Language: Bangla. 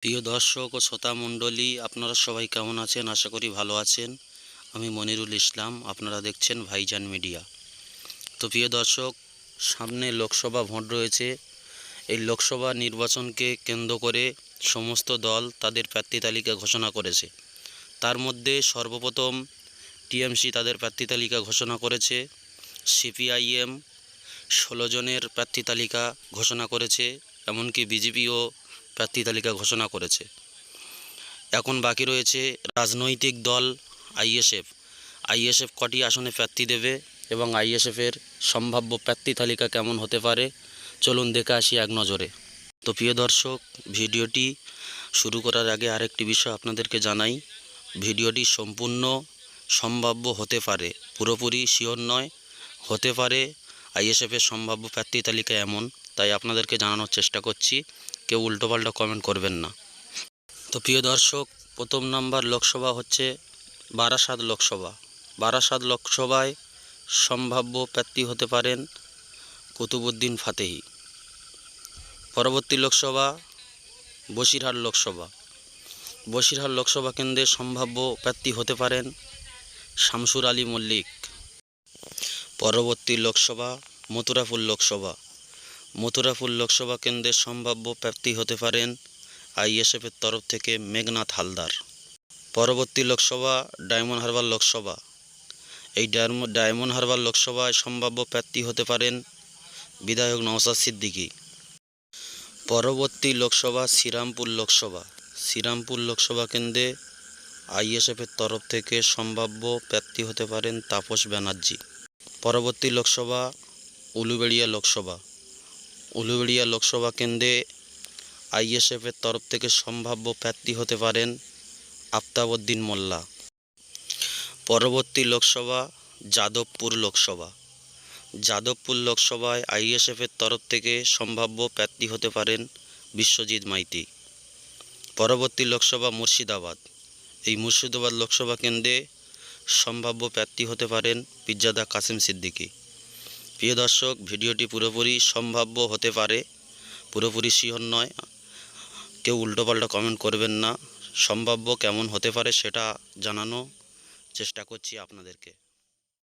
প্রিয় দর্শক ও শ্রোতা মণ্ডলী, আপনারা সবাই কেমন আছেন? আশা করি ভালো আছেন। আমি মনিরুল ইসলাম, আপনারা দেখছেন ভাইজান মিডিয়া। তো প্রিয় দর্শক, সামনে লোকসভা ভোট রয়েছে। এই লোকসভা নির্বাচনকে কেন্দ্র করে সমস্ত দল তাদের প্রার্থী তালিকা ঘোষণা করেছে। তার মধ্যে সর্বপ্রথম টিএমসি তাদের প্রার্থী তালিকা ঘোষণা করেছে। সিপিআইএম 16 জনের প্রার্থী তালিকা ঘোষণা করেছে, এমনকি বিজেপিও প্রার্থী তালিকা ঘোষণা করেছে। এখন বাকি রয়েছে রাজনৈতিক দল আইএসএফ কটি আসনে প্রার্থী দেবে এবং আইএসএফের সম্ভাব্য প্রার্থী তালিকা কেমন হতে পারে, চলুন দেখে আসি এক নজরে। তো প্রিয় দর্শক, ভিডিওটি শুরু করার আগে আরেকটি বিষয় আপনাদেরকে জানাই। ভিডিওটি সম্পূর্ণ সম্ভাব্য হতে পারে, পুরোপুরি শিওর নয়। হতে পারে আইএসএফের সম্ভাব্য প্রার্থী তালিকা এমন, তাই আপনাদেরকে জানানোর চেষ্টা করছি। কেউ উল্টোপাল্টা কমেন্ট করবেন না। তো প্রিয় দর্শক, প্রথম নাম্বার লোকসভা হচ্ছে বারাসাত লোকসভায় সম্ভাব্য প্রার্থী হতে পারেন কুতুবুদ্দিন ফাতেহি। পরবর্তী লোকসভা বসিরহাট লোকসভা কেন্দ্রে সম্ভাব্য প্রার্থী হতে পারেন শামসুর আলী মল্লিক। পরবর্তী লোকসভা মথুরাপুর লোকসভা কেন্দ্রের সম্ভাব্য প্রার্থী হতে পারেন আইএসএফের তরফ থেকে মেঘনাথ হালদার। পরবর্তী লোকসভা ডায়মন্ড হারবার লোকসভা। এই ডায়মন্ড হারবার লোকসভায় সম্ভাব্য প্রার্থী হতে পারেন বিধায়ক নওশাদ সিদ্দিকী। পরবর্তী লোকসভা শ্রীরামপুর লোকসভা কেন্দ্রে আইএসএফের তরফ থেকে সম্ভাব্য প্রার্থী হতে পারেন তাপস ব্যানার্জি। পরবর্তী লোকসভা উলুবেড়িয়া লোকসভা কেন্দ্রে আইএসএফের তরফ থেকে সম্ভাব্য প্রার্থী হতে পারেন আফতাবউদ্দিন মোল্লা। পরবর্তী লোকসভা যাদবপুর লোকসভায় আইএসএফের তরফ থেকে সম্ভাব্য প্রার্থী হতে পারেন বিশ্বজিৎ মাইতি। পরবর্তী লোকসভা মুর্শিদাবাদ লোকসভা কেন্দ্রে সম্ভাব্য প্রার্থী হতে পারেন পিরজাদা কাসেম সিদ্দিকী। প্রিয় দর্শক, ভিডিওটি পুরোপুরি সম্ভাব্য হতে পারে, পুরোপুরি শিওর নয়। কেউ উল্টোপাল্টা কমেন্ট করবেন না। সম্ভাব্য কেমন হতে পারে সেটা জানানো চেষ্টা করছি আপনাদেরকে।